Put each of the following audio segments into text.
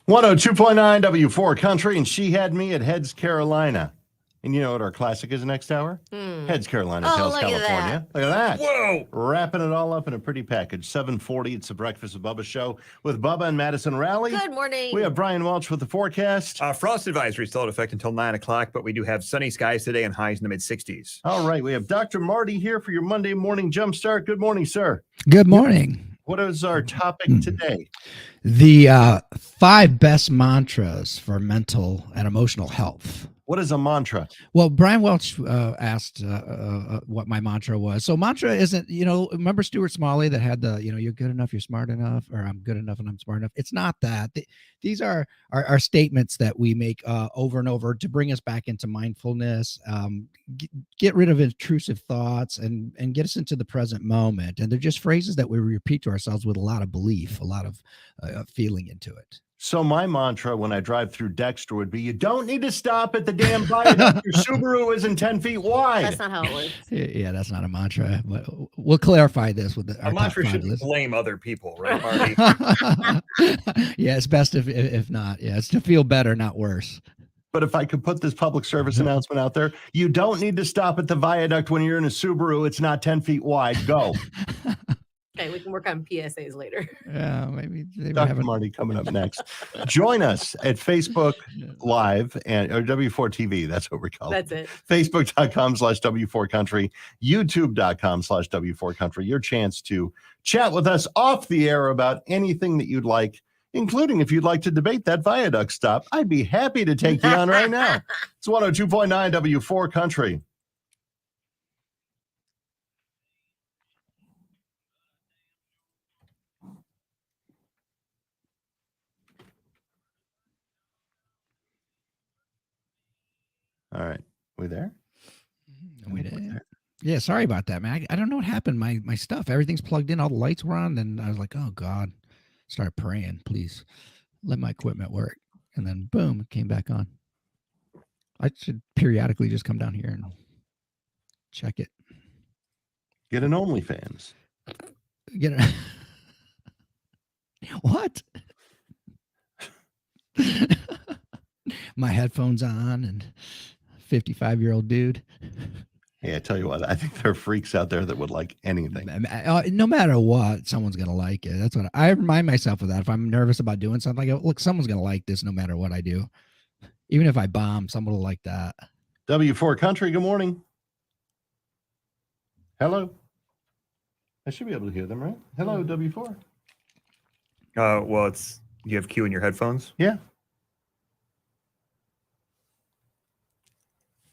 102.9 W4 Country, and she had me at Heads, Carolina. And you know what our classic is next hour? Heads, Carolina, Tales, California. Look at that. Whoa. Wrapping it all up in a pretty package. 7:40, it's the Breakfast with Bubba show with Bubba and Madison Raleigh. Good morning. We have Brian Welch with the forecast. Frost advisory still in effect until 9 o'clock, but we do have sunny skies today and highs in the mid-60s. All right, we have Dr. Marty here for your Monday morning Jumpstart. Good morning, sir. Good morning. What is our topic today? The 5 best mantras for mental and emotional health. What is a mantra? Well, Brian Welch asked what my mantra was. So mantra isn't, remember Stuart Smalley that had the, you're good enough, you're smart enough, or I'm good enough and I'm smart enough. It's not that. These are statements that we make over and over to bring us back into mindfulness, get rid of intrusive thoughts and get us into the present moment. And they're just phrases that we repeat to ourselves with a lot of belief, a lot of feeling into it. So my mantra when I drive through Dexter would be, you don't need to stop at the damn viaduct. Your Subaru isn't 10 feet wide. That's not how it works. Yeah, that's not a mantra. But we'll clarify this with our A mantra should list. blame other people, right, Marty? Yeah, it's best if not. Yeah, it's to feel better, not worse. But if I could put this public service announcement out there, you don't need to stop at the viaduct when you're in a Subaru. It's not 10 feet wide. Go. Okay, we can work on PSAs later. Yeah, maybe Dr. Marty coming up next. Join us at Facebook Live or W4 TV. That's what we're called. That's it. Facebook.com/W4 Country, YouTube.com/W4 Country. Your chance to chat with us off the air about anything that you'd like, including if you'd like to debate that viaduct stop. I'd be happy to take you on right now. It's 102.9 W4 Country. All right. We there? We did. Yeah, sorry about that, man. I don't know what happened. My stuff, everything's plugged in. All the lights were on. And I was like, oh, God. Start praying, please. Let my equipment work. And then, boom, it came back on. I should periodically just come down here and check it. Get an OnlyFans. Get it. What? My headphones on and 55-year-old dude. Hey, I tell you what, I think there are freaks out there that would like anything. No matter what, someone's going to like it. That's what I remind myself of that. If I'm nervous about doing something, I go, look, someone's going to like this no matter what I do. Even if I bomb, someone will like that. W4 Country, good morning. Hello. I should be able to hear them, right? Hello, W4. Well, you have Q in your headphones? Yeah.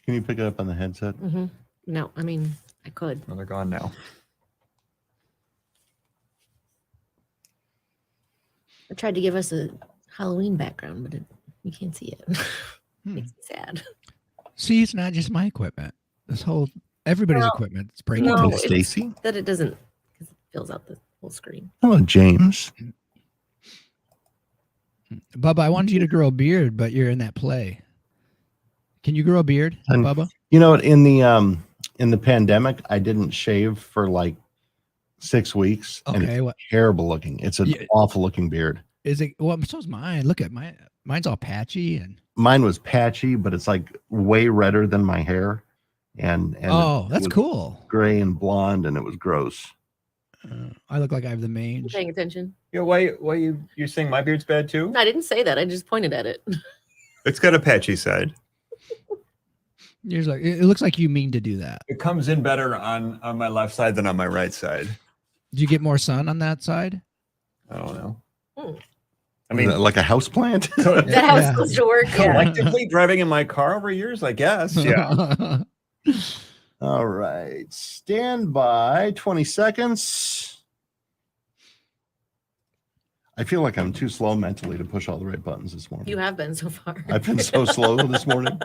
Can you pick it up on the headset? Mm-hmm. No, I mean, I could. Well, they're gone now. I tried to give us a Halloween background, but you can't see it. Makes me sad. See, it's not just my equipment. Everybody's equipment is breaking. No, Stacy? That it doesn't, because it fills out the whole screen. Hello, James. Bubba, I wanted you to grow a beard, but you're in that play. Can you grow a beard, Bubba? You know, in the pandemic, I didn't shave for like 6 weeks. Okay, and it's terrible looking. It's an awful looking beard. Is it? Well, so's mine. Look at mine's all patchy and. Mine was patchy, but it's like way redder than my hair, and oh, that's cool. Gray and blonde, and it was gross. I look like I have the mange. Paying attention. Yeah, why you saying my beard's bad too? I didn't say that. I just pointed at it. It's got a patchy side. It looks like you mean to do that. It comes in better on my left side than on my right side. Do you get more sun on that side? I don't know. I mean, like a house plant. That's how it's supposed to work. Collectively driving in my car over years, I guess. Yeah. All right. Stand by 20 seconds. I feel like I'm too slow mentally to push all the right buttons this morning. You have been so far. I've been so slow this morning.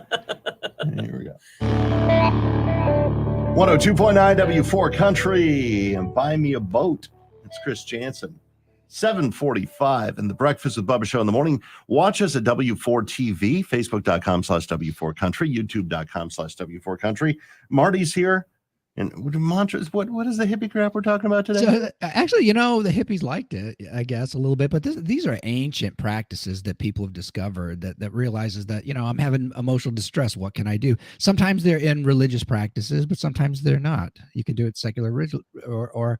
Here we go. 102.9 W4 Country and Buy Me a Boat. It's Chris Jansen. 7:45 and the Breakfast with Bubba show in the morning. Watch us at W4 TV, Facebook.com/W4 Country, YouTube.com/W4 Country. Marty's here. And mantras, what is the hippie crap we're talking about today? So actually, you know, the hippies liked it, I guess, a little bit, but these are ancient practices that people have discovered that realizes that, you know, I'm having emotional distress. What can I do? Sometimes they're in religious practices, but sometimes they're not. You can do it secular or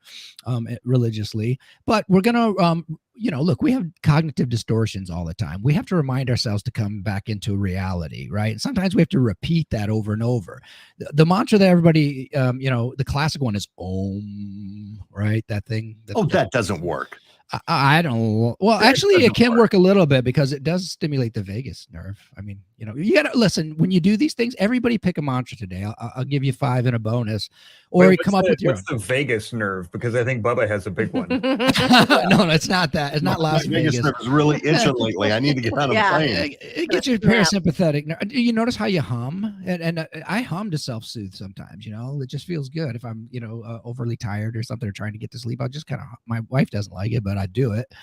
religiously, but we're going to, you know, look, we have cognitive distortions all the time. We have to remind ourselves to come back into reality, right? And sometimes we have to repeat that over and over. The mantra that everybody, you know, the classic one is Om, right? That thing. That doesn't work. I don't. Well, actually, it can work a little bit because it does stimulate the vagus nerve. I mean, you know, you got to listen when you do these things. Everybody pick a mantra today. I'll give you 5 in a bonus, or Wait, come up with your. What's the vagus nerve? Because I think Bubba has a big one. No, it's not that. It's not Las Vegas. Vegas. Nerve is really itching lately. I need to get on a plane. It gets your parasympathetic nerve. Do you notice how you hum? And I hum to self-soothe sometimes. You know, it just feels good if I'm, you know, overly tired or something or trying to get to sleep. I'll just kind of. My wife doesn't like it, but I do it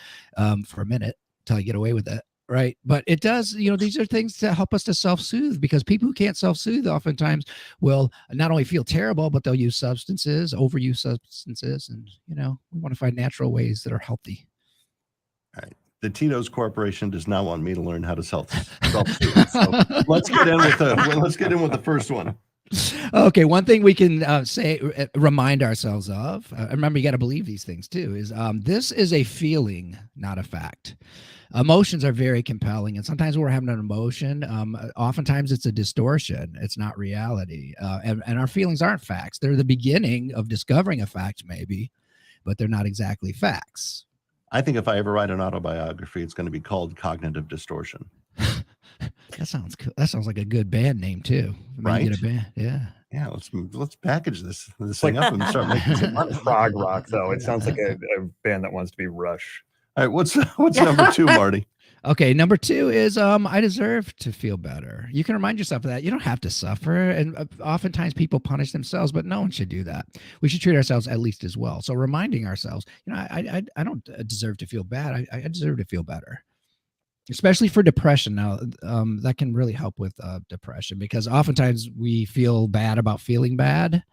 for a minute till I get away with it. Right. But it does, you know, these are things to help us to self-soothe, because people who can't self-soothe oftentimes will not only feel terrible, but they'll use substances, overuse substances. And, you know, we want to find natural ways that are healthy. All right. The Tito's Corporation does not want me to learn how to self-soothe. So let's get in with the first one. Okay, one thing we can remind ourselves of, remember, you got to believe these things too, is this is a feeling, not a fact. Emotions are very compelling, and sometimes when we're having an emotion, oftentimes it's a distortion. It's not reality, and our feelings aren't facts. They're the beginning of discovering a fact, maybe, but they're not exactly facts. I think if I ever write an autobiography, it's going to be called Cognitive Distortion. That sounds cool. That sounds like a good band name too. Right? Get a band. Yeah. Let's package this thing up and start making some money. Prog rock, though. It sounds like a band that wants to be Rush. All right, what's number 2, Marty? Okay, number 2 is I deserve to feel better. You can remind yourself of that. You don't have to suffer, and oftentimes people punish themselves, but no one should do that. We should treat ourselves at least as well. So reminding ourselves, you know, I don't deserve to feel bad. I deserve to feel better. Especially for depression. Now, that can really help with depression, because oftentimes we feel bad about feeling bad,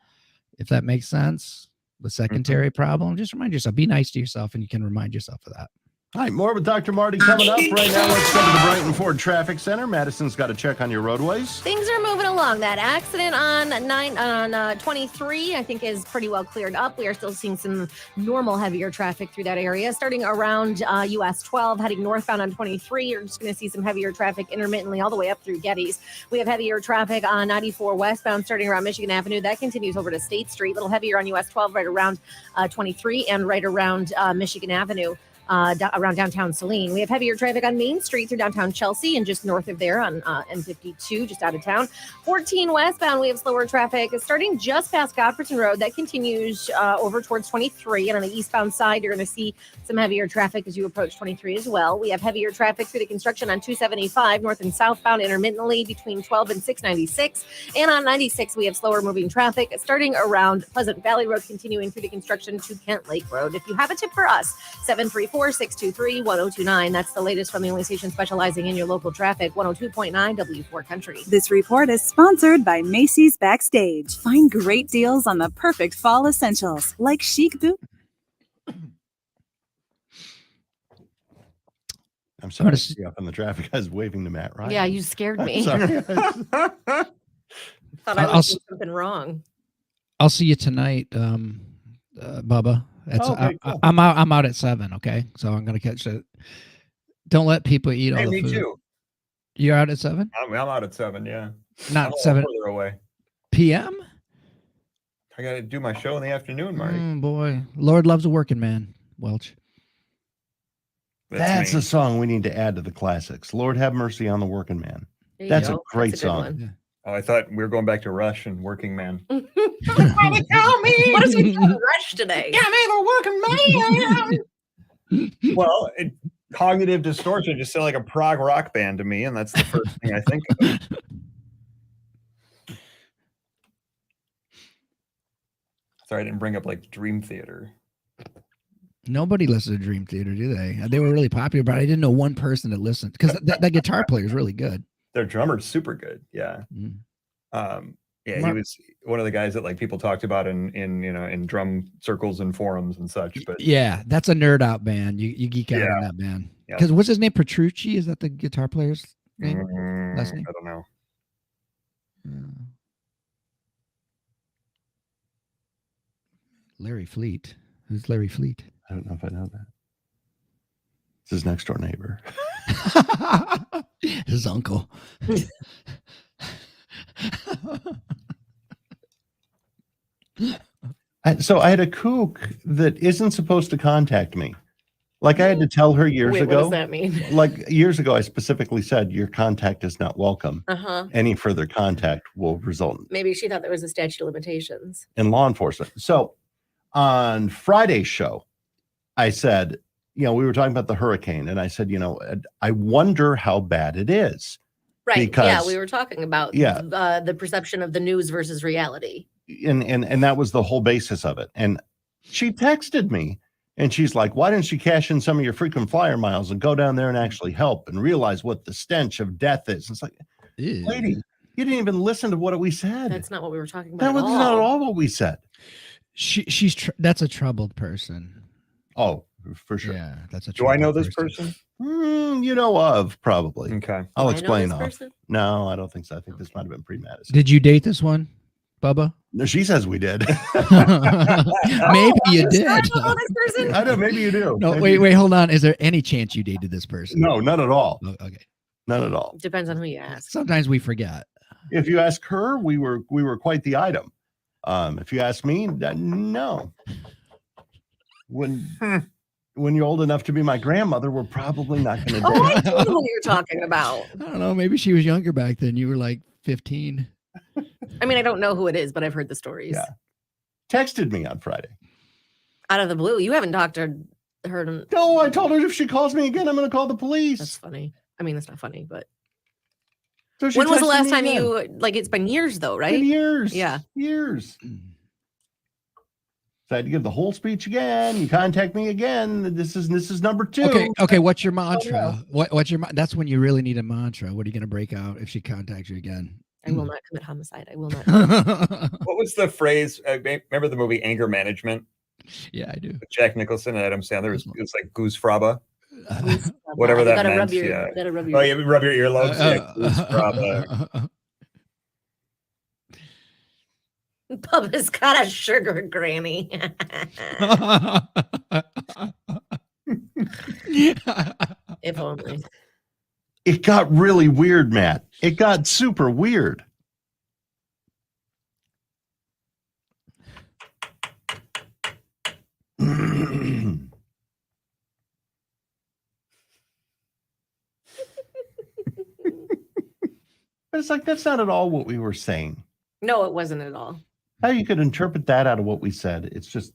if that makes sense. The secondary problem. Just remind yourself, be nice to yourself, and you can remind yourself of that. All right, more with Dr. Marty coming up. Right now, let's go to the Brighton Ford Traffic Center. Madison's got to check on your roadways. Things are moving along. That accident on 23, I think, is pretty well cleared up. We are still seeing some normal heavier traffic through that area. Starting around US 12, heading northbound on 23, you're just going to see some heavier traffic intermittently all the way up through Gettys. We have heavier traffic on 94 westbound starting around Michigan Avenue. That continues over to State Street. A little heavier on US 12 right around 23 and right around Michigan Avenue. Around downtown Saline. We have heavier traffic on Main Street through downtown Chelsea and just north of there on M52, just out of town. 14 westbound, we have slower traffic starting just past Godfreyton Road. That continues over towards 23. And on the eastbound side, you're going to see some heavier traffic as you approach 23 as well. We have heavier traffic through the construction on 275, north and southbound intermittently between 12 and 696. And on 96, we have slower moving traffic starting around Pleasant Valley Road, continuing through the construction to Kent Lake Road. If you have a tip for us, 734-623-1029. That's the latest from the only station specializing in your local traffic, 102.9 W4 Country. This report is sponsored by Macy's Backstage. Find great deals on the perfect fall essentials like chic boot. I'm sorry to see up in the traffic. I was waving to Matt, right? Yeah, you scared me. Sorry. Thought I was doing something wrong. I'll see you tonight, Bubba. Cool. I'm out at 7. Okay, so I'm gonna catch it. Don't let people eat all the me food. Too. You're out at 7. I'm out at 7. Yeah, Not 7 further away. p.m. I got to do my show in the afternoon, Marty. Boy, Lord loves a working man. Welch. That's a song we need to add to the classics. Lord have mercy on the working man. That's a great song. Yeah. Oh, I thought we were going back to Rush and Working Man. What is we doing Rush today? Yeah, man, a working man. Well, Cognitive Distortion just sounded like a prog rock band to me, and that's the first thing I think of. Sorry, I didn't bring up like Dream Theater. Nobody listens to Dream Theater, do they? They were really popular, but I didn't know one person that listened, because that guitar player is really good. Their drummer's super good. Yeah. Mm. Yeah, he was one of the guys that like people talked about in drum circles and forums and such. But yeah, that's a nerd out band. You geek out on that band. Yeah. Because what's his name? Petrucci? Is that the guitar player's name? Last name? I don't know. Larry Fleet. Who's Larry Fleet? I don't know if I know that. It's his next door neighbor. His uncle. So I had a kook that isn't supposed to contact me. Like I had to tell her years ago. What does that mean? Like years ago, I specifically said, your contact is not welcome. Uh-huh. Any further contact will result Maybe she thought there was a statute of limitations. in law enforcement. So on Friday's show, I said, we were talking about the hurricane, and I said, I wonder how bad it is. Right. Because- we were talking about the perception of the news versus reality. And that was the whole basis of it. And she texted me and she's like, why didn't you cash in some of your frequent flyer miles and go down there and actually help and realize what the stench of death is? It's like, lady, you didn't even listen to what we said. That's not what we were talking about. That was not at all what we said. That's a troubled person. Oh, for sure. Yeah, that's a. Do I know this person? You know of, probably. Okay. I'll I know explain this off. person? No, I don't think so. I think this might have been pre-Madison. Did you date this one, Bubba? No, she says we did. Maybe you did. I don't know this person. I know, maybe you do. No, Maybe wait, hold on. Is there any chance you dated this person? No, not at all. Oh, okay. Not at all. Depends on who you ask. Sometimes we forget. If you ask her, we were quite the item. If you ask me, no. When you're old enough to be my grandmother, we're probably not going to Oh, date. I know who you're talking about. I don't know. Maybe she was younger back then. You were like 15. I mean, I don't know who it is, but I've heard the stories. Yeah. Texted me on Friday. Out of the blue. You haven't talked to her. No, I told her if she calls me again, I'm going to call the police. That's funny. I mean, that's not funny, but So she when was the texted last me time again. you, like, it's been years though, right? Been years. Yeah. Years. So I had to give the whole speech again. You contact me again. This is number 2. Okay. What's your mantra? What's your? That's when you really need a mantra. What are you going to break out if she contacts you again? I will not commit homicide. I will not. What was the phrase? Remember the movie Anger Management? Yeah, I do. With Jack Nicholson and Adam Sandler. It was like Goose Fraba. Whatever that gotta meant, Rub your, yeah. gotta rub Oh, your. you rub your earlobes. Yeah, Goose Fraba. Bubba's got a sugar granny. If only. It got really weird, Matt. It got super weird. But it's like, that's not at all what we were saying. No, it wasn't at all. How you could interpret that out of what we said, it's just,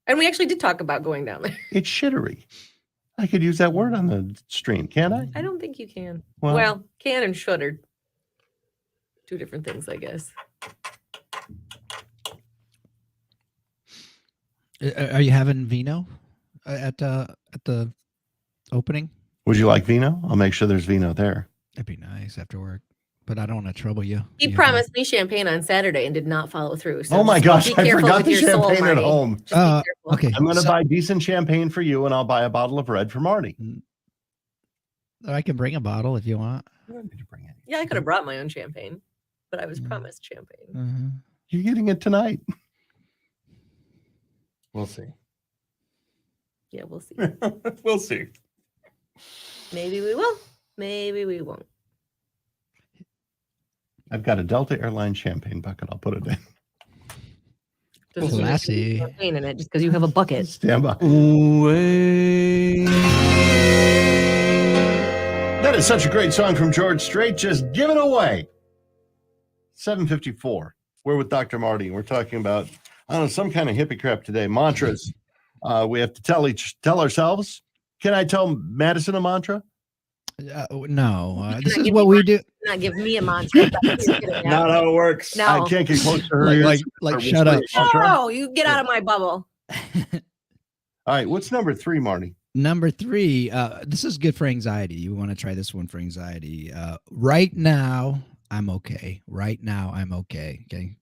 And we actually did talk about going down there. it's shittery. I could use that word on the stream, can't I? I don't think you can. Well- Well, can and should are two different things, I guess. Are you having vino at the opening? Would you like vino? I'll make sure there's vino there. That'd be nice after work, but I don't want to trouble you. He You promised me champagne on Saturday and did not follow through. So Oh my just gosh, be I careful forgot with the your soul, champagne at Marty. home. Just be have. careful. Okay, I'm going to so buy decent champagne for you, and I'll buy a bottle of red for Marty. I can bring a bottle if you want. You don't need to bring any. Yeah, I could have brought my own champagne, but I was promised champagne. You're getting it tonight. We'll see. Yeah, we'll see. We'll see. Maybe we will. Maybe we won't. I've got a Delta Airlines champagne bucket. I'll put it in. Doesn't mean there's gonna be Classy. champagne in it just because you have a bucket. Stand by. That is such a great song from George Strait. Just give it away. 7:54. We're with Dr. Marty. We're talking about, I don't know, some kind of hippie crap today. Mantras. We have to tell ourselves. Can I tell Madison a mantra? No, this Can I is give what you we one? do. Not give me a mantra. That's what you're getting at. Not how it works. No. I can't get close to her ears. Like or shut up. whisper mantra. No, you get out of my bubble. All right. What's number 3, Marty? Number 3, this is good for anxiety. You want to try this one for anxiety. Right now, I'm okay. Right now, I'm okay. Okay.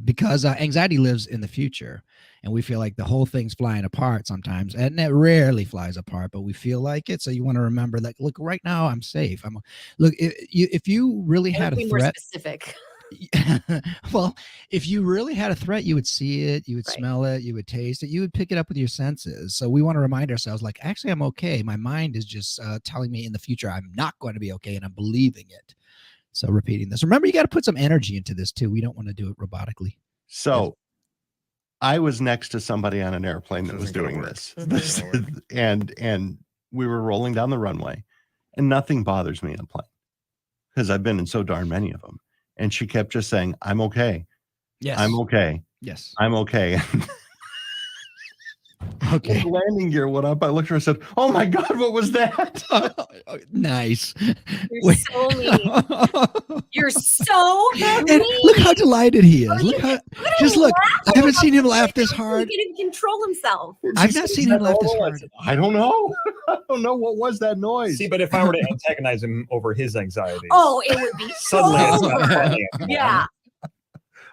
Because anxiety lives in the future, and we feel like the whole thing's flying apart sometimes, and it rarely flies apart, but we feel like it. So you want to remember that. Look, right now, I'm safe. Look. If you really had a Be more threat, specific. well, if you really had a threat, you would see it, you would Right. smell it, you would taste it, you would pick it up with your senses. So we want to remind ourselves, like, actually, I'm okay. My mind is just telling me in the future I'm not going to be okay, and I'm believing it. So repeating this. Remember, you got to put some energy into this too. We don't want to do it robotically. So I was next to somebody on an airplane that This was isn't gonna doing work. this. This isn't gonna work. And we were rolling down the runway, and nothing bothers me in a plane because I've been in so darn many of them. And she kept just saying, I'm okay. Yes. I'm okay. Yes. I'm okay. Okay. The landing gear went up. I looked at her and said, oh my God, what was that? Nice. You're Wait. so mean. You're so And mean. look how delighted he is. Oh, Look you how, can- look at just him look. laugh. I haven't seen him laugh this He hard. can't even control himself. I've She not said, seen "Is him that laugh this normal?" I hard. said, I don't know. I don't know. What was that noise? See, but if I were to antagonize him over his anxiety, Oh, it would be suddenly it's so. not funny anymore. Yeah.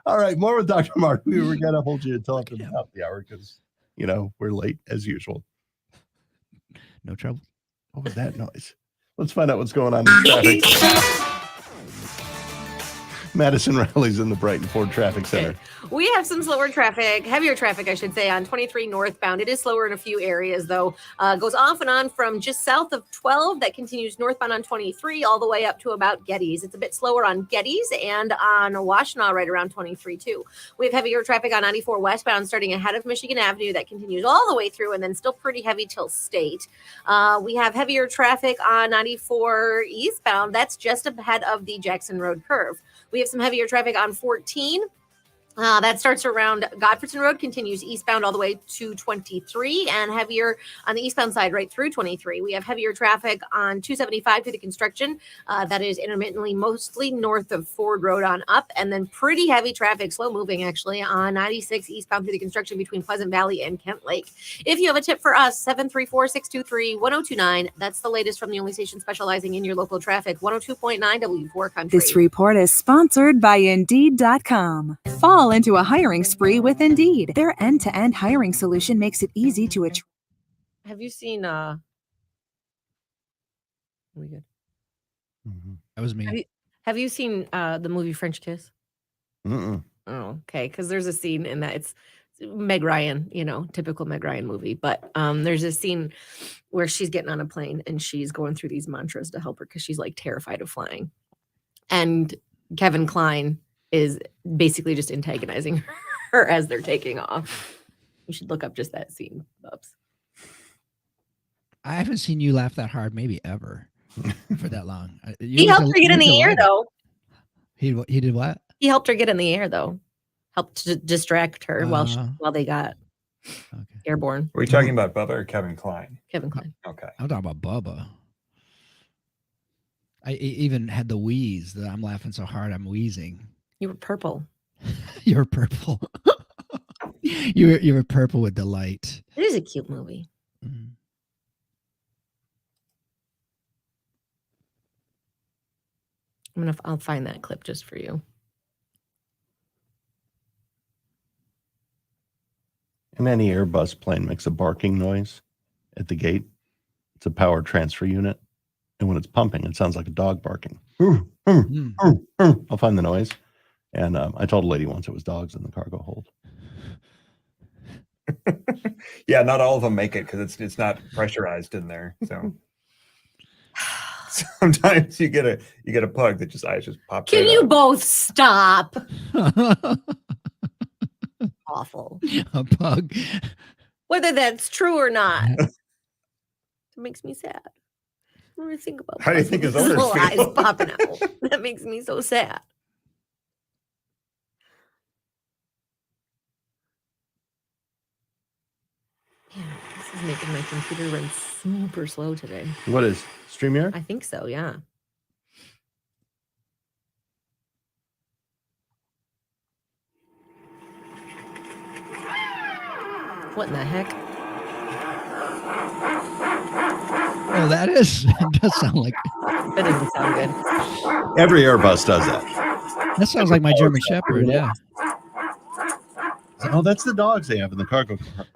All right, more with Dr. Marty. We were going to hold you until after the top of the hour because, we're late as usual. No trouble. What was that noise? Let's find out what's going on in traffic. Madison Riley's in the Brighton Ford Traffic Center. We have some slower traffic, heavier traffic, I should say, on 23 northbound. It is slower in a few areas, though. Goes off and on from just south of 12. That continues northbound on 23 all the way up to about Geddes. It's a bit slower on Geddes and on Washtenaw right around 23, too. We have heavier traffic on 94 westbound starting ahead of Michigan Avenue. That continues all the way through and then still pretty heavy till State. We have heavier traffic on 94 eastbound. That's just ahead of the Jackson Road curve. We have some heavier traffic on 14. That starts around Godfredson Road, continues eastbound all the way to 23, and heavier on the eastbound side right through 23. We have heavier traffic on 275 through the construction. That is intermittently mostly north of Ford Road on up, and then pretty heavy traffic, slow moving actually, on 96 eastbound through the construction between Pleasant Valley and Kent Lake. If you have a tip for us, 734-623-1029. That's the latest from the only station specializing in your local traffic, 102.9 W4 Country. This report is sponsored by Indeed.com. Fall into a hiring spree with Indeed. Their end-to-end hiring solution makes it easy to attract. Have you seen we good? That was me. Have you seen the movie French Kiss? Mm-mm. Oh, okay. Because there's a scene in that. It's Meg Ryan, typical Meg Ryan movie. But there's a scene where she's getting on a plane and she's going through these mantras to help her because she's like terrified of flying. And Kevin Kline is basically just antagonizing her as they're taking off. You should look up just that scene, Bubs. I haven't seen you laugh that hard, maybe ever, for that long. He helped her get in the air, though. He did what? He helped her get in the air, though. Helped to distract her while they got airborne. Are we talking about Bubba or Kevin Kline? Kevin Kline. Okay. I'm talking about Bubba. I even had the wheeze that I'm laughing so hard I'm wheezing. You were purple. You're purple. you were purple with delight. It is a cute movie. Mm. I'll find that clip just for you. And any Airbus plane makes a barking noise at the gate. It's a power transfer unit. And when it's pumping, it sounds like a dog barking. I'll find the noise. And I told a lady once it was dogs in the cargo hold. Yeah, not all of them make it because it's not pressurized in there. So sometimes you get a pug that eyes just pop. Can right you up. both stop? Awful. A pug. Whether that's true or not, it makes me sad. When I think about How do you think his little owners eyes feel? popping out, that makes me so sad. Man, this is making my computer run super slow today. What is StreamYard? I think so, yeah. What in the heck? Oh, that does. It does sound like. That doesn't sound good. Every Airbus does that. That sounds like my German Shepherd. Yeah. Oh, that's the dogs they have in the cargo compartment.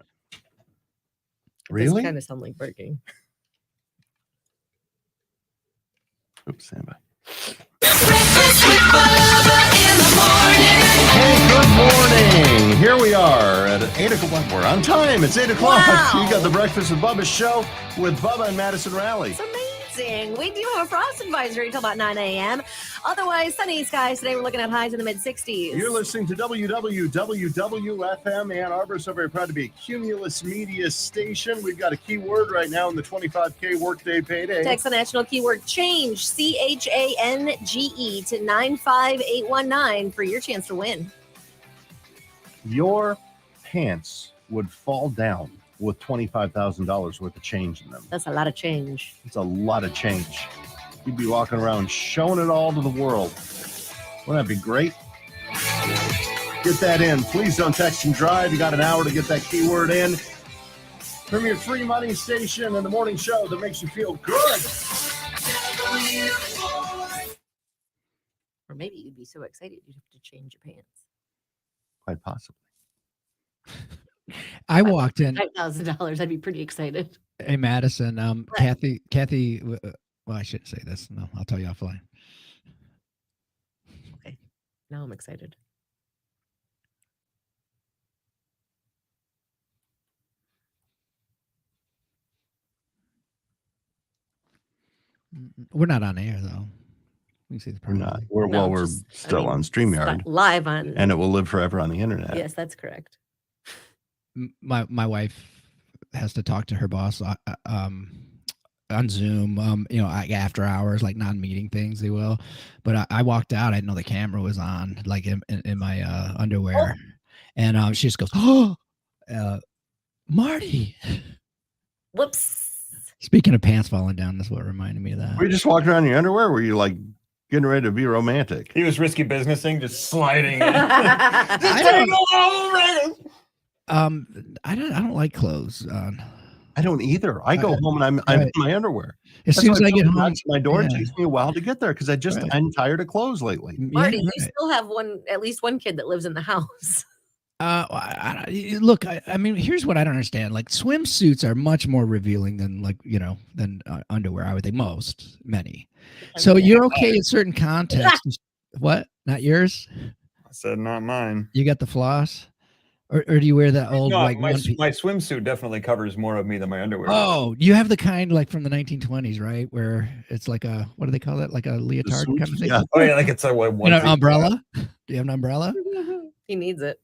Really? Kind of sound like barking. Oops, stand by. Breakfast with Bubba in the morning. Hey, good morning. Here we are at 8 o'clock. We're on time. It's 8 o'clock. Wow. You got the Breakfast with Bubba show with Bubba and Madison Raleigh. It's amazing. We do have a frost advisory until about 9 a.m. Otherwise, sunny skies today. We're looking at highs in the mid-60s. You're listening to WWWFM Ann Arbor. So very proud to be a Cumulus Media station. We've got a keyword right now in the 25K workday payday. Text the national keyword change, CHANGE, to 95819 for your chance to win. Your pants would fall down with $25,000 worth of change in them. That's a lot of change. It's a lot of change. You'd be walking around showing it all to the world. Wouldn't that be great? Get that in. Please don't text and drive. You got an hour to get that keyword in. From your free money station and the morning show that makes you feel good. Or maybe you'd be so excited you'd have to change your pants. Quite possibly. I walked in. $5,000. I'd be pretty excited. Hey, Madison. Kathy. Well, I shouldn't say this. No, I'll tell you offline. Okay. Now I'm excited. We're not on air though. We can see the We're not. problem. We're, No, well, we're just- still on it's StreamYard. not live on. And it will live forever on the internet. Yes, that's correct. My wife has to talk to her boss on Zoom. After hours, like non-meeting things, they will. But I walked out. I didn't know the camera was on, like in my underwear, and she just goes, "Oh, Marty." Whoops. Speaking of pants falling down, that's what reminded me of that. Were you just walking around in your underwear? Or were you like getting ready to be romantic? He was risky businessing, just sliding in. I don't like clothes on. I don't either. I go home and I'm in my underwear. As soon as I get home, to my door, it yeah. takes me a while to get there because I'm tired of clothes lately. Marty, Yeah, you right. still have at least one kid that lives in the house. Look, I mean, here's what I don't understand. Like swimsuits are much more revealing than underwear. I would think many. So you're okay in certain contexts. What? Not yours? I said, not mine. You got the floss, or do you wear that old No, like my one piece? swimsuit definitely covers more of me than my underwear. Oh, you have the kind like from the 1920s, right? Where it's like a what do they call it? Like a leotard suit? kind of thing. Yeah. Oh yeah, like it's a one. An umbrella. Do you have an umbrella? He needs it.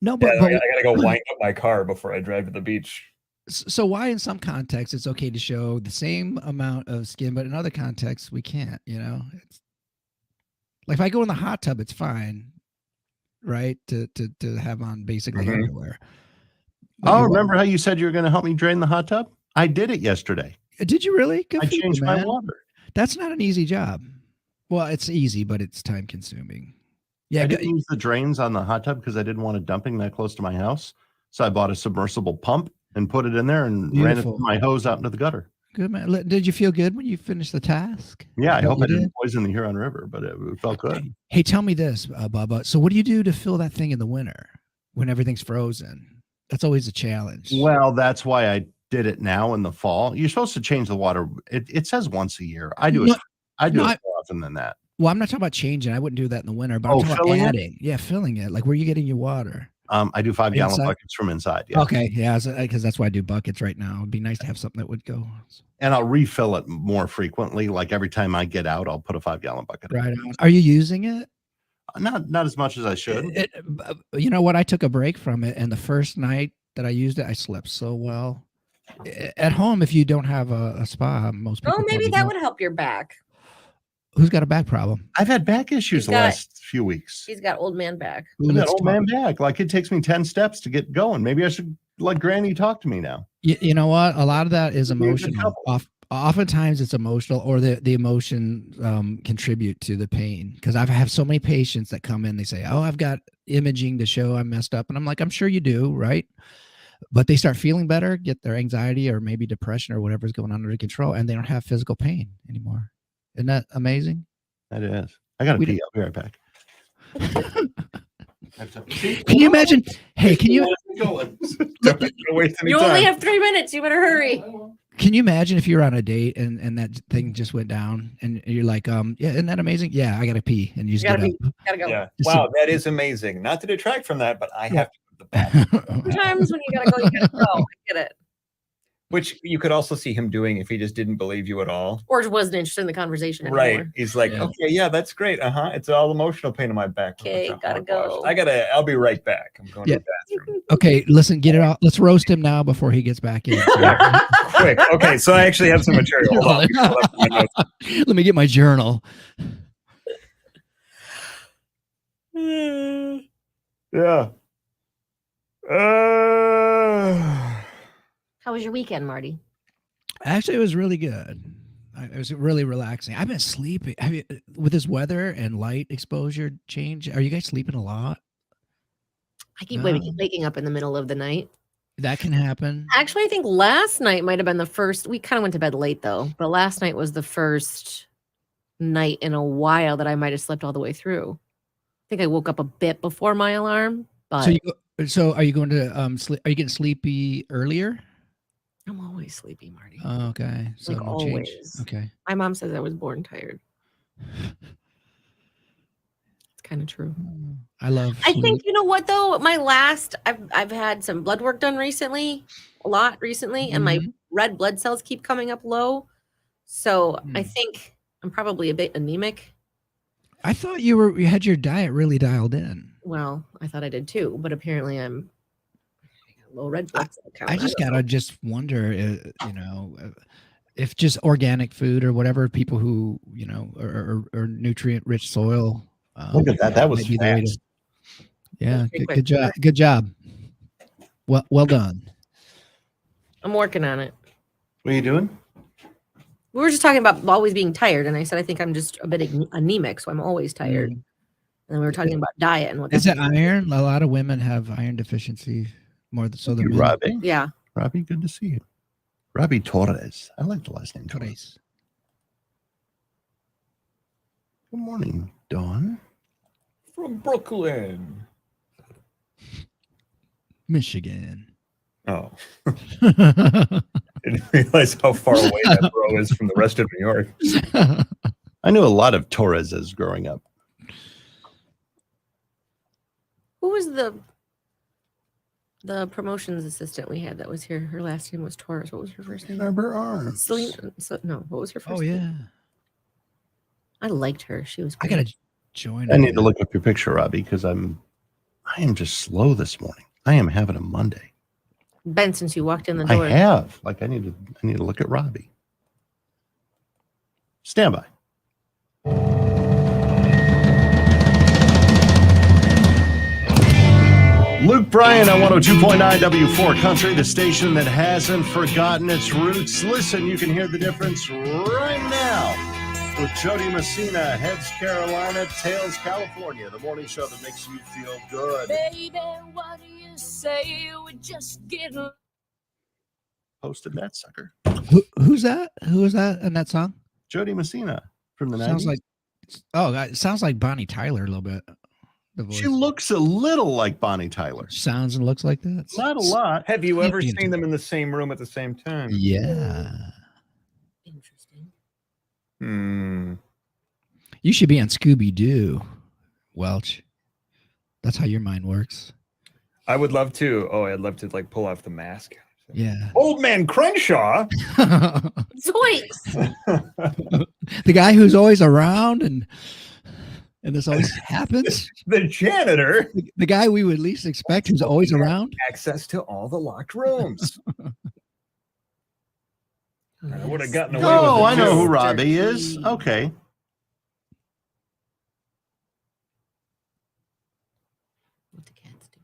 No, Yeah, but I gotta go wind up my car before I drive to the beach. so why in some contexts it's okay to show the same amount of skin, but in other contexts we can't, it's like if I go in the hot tub, it's fine, right? To have on basically Mhm. underwear. But Oh, you- remember how you said you were going to help me drain the hot tub? I did it yesterday. Did you really? Good I for you, changed my man. water. That's not an easy job. Well, it's easy, but it's time consuming. Yeah, I didn't use the drains on the hot tub because I didn't want it dumping that close to my house. So I bought a submersible pump and put it in there and ran it Beautiful. through my hose out into the gutter. good man. Did you feel good when you finished the task? Yeah, I What hope you I didn't did? poison the Huron River, but it felt good. Hey, tell me this, Bubba. So what do you do to fill that thing in the winter when everything's frozen? That's always a challenge. Well, that's why I did it now in the fall. You're supposed to change the water. It says once a year. I do No, it. I do no, it more often than that. Well, I'm not talking about changing. I wouldn't do that in the winter, but Oh, I'm talking filling it? about adding. Yeah, filling it. Like where are you getting your water? I do 5-gallon Inside? buckets from inside. Yeah. Okay, yeah, because that's why I do buckets right now. It'd be nice to have something that would go And I'll refill it more frequently. Like every time I get out, I'll put a 5-gallon bucket. right on. Are you using it? Not as much as I should. You know what? I took a break from it, and the first night that I used it, I slept so well. At home, if you don't have a spa, most people. Oh, maybe probably that don't. would help your back. Who's got a back problem? I've had back issues He's the got- last few weeks. She's got old man back. I've got Let's old talk. man back. Like it takes me 10 steps to get going. Maybe I should let Granny talk to me now. You know what? A lot of that is Maybe a good emotional. couple. Oftentimes it's emotional, or the emotion contribute to the pain. Because I have so many patients that come in, they say, "Oh, I've got imaging to show I'm messed up," and I'm like, "I'm sure you do, right?" But they start feeling better, get their anxiety or maybe depression or whatever's going on under control, and they don't have physical pain anymore. Isn't that amazing? That is. I got to We pee. don't- I'll be right back. Can you imagine? Hey, can you Don't waste any You time. only have 3 minutes. You better hurry. can you imagine if you're on a date and that thing just went down and you're like, yeah, isn't that amazing? Yeah, I gotta pee, and you just Gotta get be. Gotta go. Yeah. Just Wow, that is amazing. Not to detract from that, but I have to put the back. up. Sometimes when you gotta go, you gotta go. I get it. Which you could also see him doing if he just didn't believe you at all. Or just wasn't interested in the conversation anymore. Right. He's like, Yeah. okay, yeah, that's great. It's all emotional pain in my back. Okay, gotta go. I'll be right back. I'm going Yeah. to the bathroom. Okay, listen, get it off. Let's roast him now before he gets back in. Quick. Okay, so I actually have some material. Hold on. Let me get my journal. Yeah. How was your weekend, Marty? Actually, it was really good. It was really relaxing. I've been sleeping. With this weather and light exposure change, are you guys sleeping a lot? I keep No. waking up in the middle of the night. That can happen. Actually, I think last night might have been the first. We kind of went to bed late though, but last night was the first night in a while that I might have slept all the way through. I think I woke up a bit before my alarm, but So are you going to sleep? Are you getting sleepy earlier? I'm always sleepy, Marty. Oh, okay. So Like no change. always. Okay. My mom says I was born tired. It's kind of true. I love I sleep. think you know what though. I've had some blood work done recently, a lot recently, and my red blood cells keep coming up low. So I think I'm probably a bit anemic. I thought you had your diet really dialed in. Well, I thought I did too, but apparently I got low red blood cell count. I just don't know. gotta just wonder, if just organic food or whatever, people who are nutrient rich soil. Look at that. That was might be the way to- fast. Yeah, Pretty quick. good job. Good job. Well done. I'm working on it. What are you doing? We were just talking about always being tired, and I said I think I'm just a bit anemic, so I'm always tired. And then we were talking about diet and what Is that it iron? A lot of women have iron deficiency so than You, men. Robbie. Yeah. Robbie, good to see you. Robbie Torres. I like the last name Torres. Torres. Good morning, Dawn. From Brooklyn. Michigan. Oh. I didn't realize how far away that bro is from the rest of New York. I knew a lot of Torreses growing up. Who was the promotions assistant we had that was here? Her last name was Torres. What was her first name? Arbor Arms. Selena. No, what was her first Oh name? yeah. I liked her. She was I great. gotta join. I need to look up your picture, Robbie, because I am just slow this morning. I am having a Monday. Ben, since you walked in the I door. have. Like I need to look at Robbie. Stand by. Luke Bryan on 102.9 W4 Country, the station that hasn't forgotten its roots. Listen, you can hear the difference right now with Jody Messina, Heads Carolina, Tails California, the morning show that makes you feel good. Baby, what do you say we just get Posted that sucker. Who's that? Who is that in that song? Jody Messina from the 90s. Sounds like it sounds like Bonnie Tyler a little bit. The voice She looks a little like Bonnie Tyler. sounds and looks like that. Not a lot. Have you ever Champion. seen them in the same room at the same time? Yeah. Interesting. You should be on Scooby Doo, Welch. That's how your mind works. I would love to. Oh, I'd love to like pull off the mask. Yeah. Old man Crenshaw. Zoinks! The guy who's always around and this always happens. The janitor. The guy we would least expect who's always around. Access to all the locked rooms. I would have gotten away Oh, with I it. know too. who Robbie is. Okay. What the cats do?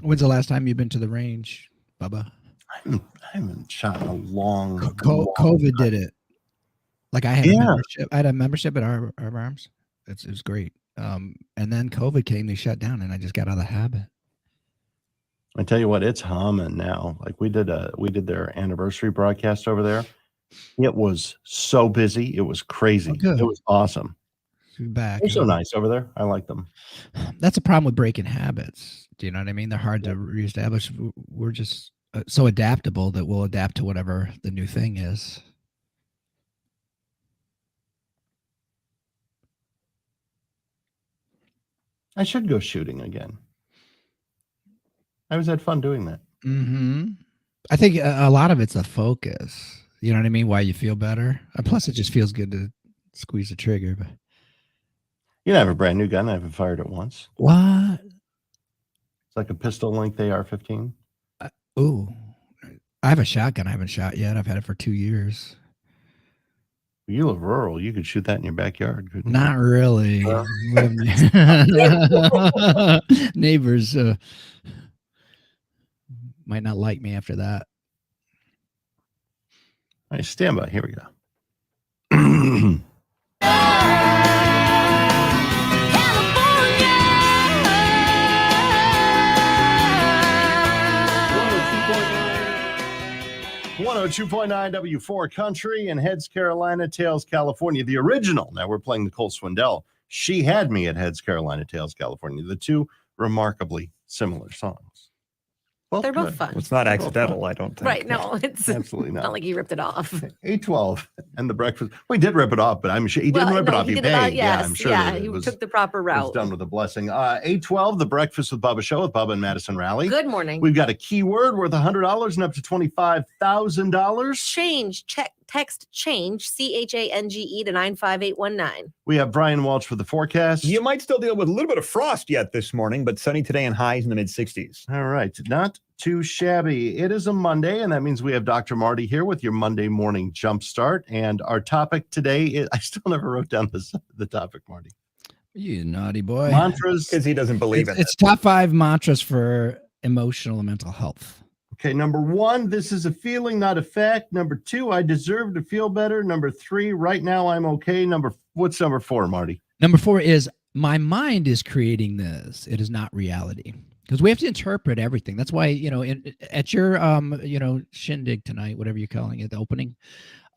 When's the last time you've been to the range, Bubba? I I haven't shot in a long, COVID did it. Like I had a Yeah. membership. I had a membership at our Arms. It was great. And then COVID came, they shut down, and I just got out of the habit. I tell you what, it's humming now. Like we did their anniversary broadcast over there. It was so busy. It was crazy. Oh, good. It was awesome. Back. They're so nice over there. I like them. That's a problem with breaking habits. Do you know what I mean? They're hard to reestablish. We're just so adaptable that we'll adapt to whatever the new thing is. I should go shooting again. I always had fun doing that. Mm-hmm. I think a lot of it's a focus. You know what I mean? Why you feel better. Plus, it just feels good to squeeze the trigger. But You know, I have a brand new gun. I haven't fired it once. what? It's like a pistol length AR-15. Ooh, I have a shotgun I haven't shot yet. I've had it for 2 years. You live rural. You could shoot that in your backyard. Couldn't you? Not really. Neighbors might not like me after that. All right, stand by. Here we go. .9 W4 Country in Heads, Carolina, Tails, California. The original. Now we're playing Nicole Swindell. She Had Me at Heads, Carolina, Tails, California. The two remarkably similar songs. Well, They're both good. fun. It's not accidental, I don't think. Right. No, it's Absolutely not not. like he ripped it off. 812 and the breakfast. Well, he did rip it off, but I'm sure he didn't rip it off. He did paid. yes, I'm sure yeah, that it he was, took the proper it was route. done with a blessing. 812, the Breakfast with Bubba show with Bubba and Madison Raleigh. Good morning. We've got a keyword worth $100 and up to $25,000. Change. Text change CHANGE to 95819. We have Brian Welch for the forecast. You might still deal with a little bit of frost yet this morning, but sunny today and highs in the mid 60s. All right, not too shabby. It is a Monday, and that means we have Dr. Marty here with your Monday morning Jumpstart. And our topic today is, I still never wrote down the topic, Marty. You naughty boy. Mantras. Because he doesn't believe in It's top 5 mantras for emotional and mental health. Okay, number 1, this is a feeling, not a fact. Number 2, I deserve to feel better. Number 3, right now I'm okay. What's number 4, Marty? Number 4 is my mind is creating this. It is not reality. Because we have to interpret everything. That's why, at your, shindig tonight, whatever you're calling it, the opening,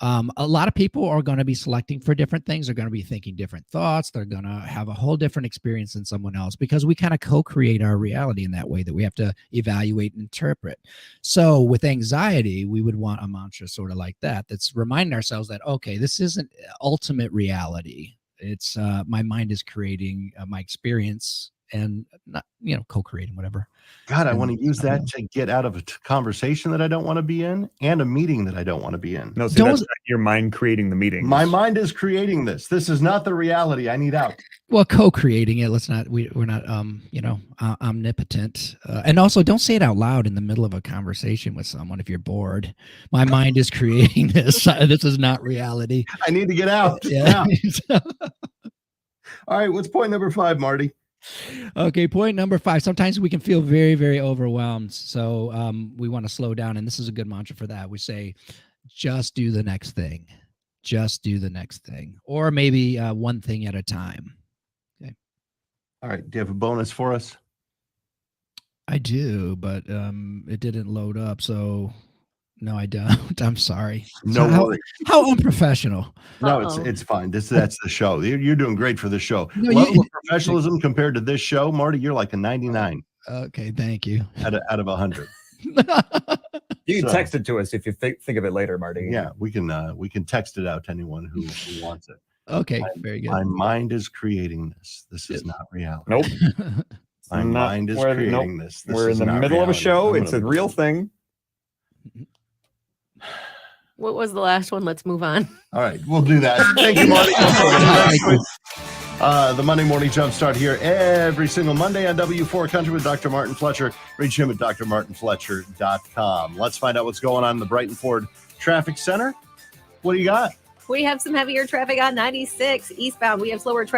a lot of people are going to be selecting for different things. They're going to be thinking different thoughts. They're going to have a whole different experience than someone else because we kind of co-create our reality in that way that we have to evaluate and interpret. So with anxiety, we would want a mantra sort of like that. That's reminding ourselves that, okay, this isn't ultimate reality. It's my mind is creating my experience and not, co-creating whatever. God, I want to use that to get out of a conversation that I don't want to be in and a meeting that I don't want to be in. No, see, that's not your mind creating the meeting. My mind is creating this. This is not the reality. I need out. Well, co-creating it. Let's not. We're not. Omnipotent. And also, don't say it out loud in the middle of a conversation with someone if you're bored. My mind is creating this. This is not reality. I need to get out. Yeah. All right. What's point number 5, Marty? Okay, point number 5. Sometimes we can feel very, very overwhelmed. So we want to slow down. And this is a good mantra for that. We say, just do the next thing. Just do the next thing. Or maybe one thing at a time. Okay. All right. Do you have a bonus for us? I do, but it didn't load up. So no, I don't. I'm sorry. No worries. How unprofessional. No, Uh-oh. it's fine. That's the show. You're doing great for the show. No, Level of professionalism compared to this show, Marty, you're like a 99 Okay, thank you. out of 100. You can So- text it to us if you think of it later, Marty. Yeah, we can text it out to anyone who wants it. Okay, very good. My mind is creating this. This is not reality. Nope. My Not- mind is we're- creating this. This We're is in the not middle of a reality. show. I'm It's a gonna- real thing. What was the last one? Let's move on. All right, we'll do that. Thank you, Marty. Thank you. The Monday Morning Jumpstart here every single Monday on W4 Country with Dr. Martin Fletcher. Reach him at drmartinfletcher.com. Let's find out what's going on in the Brighton Ford Traffic Center. What do you got? We have some heavier traffic on 96 eastbound. We have slower traffic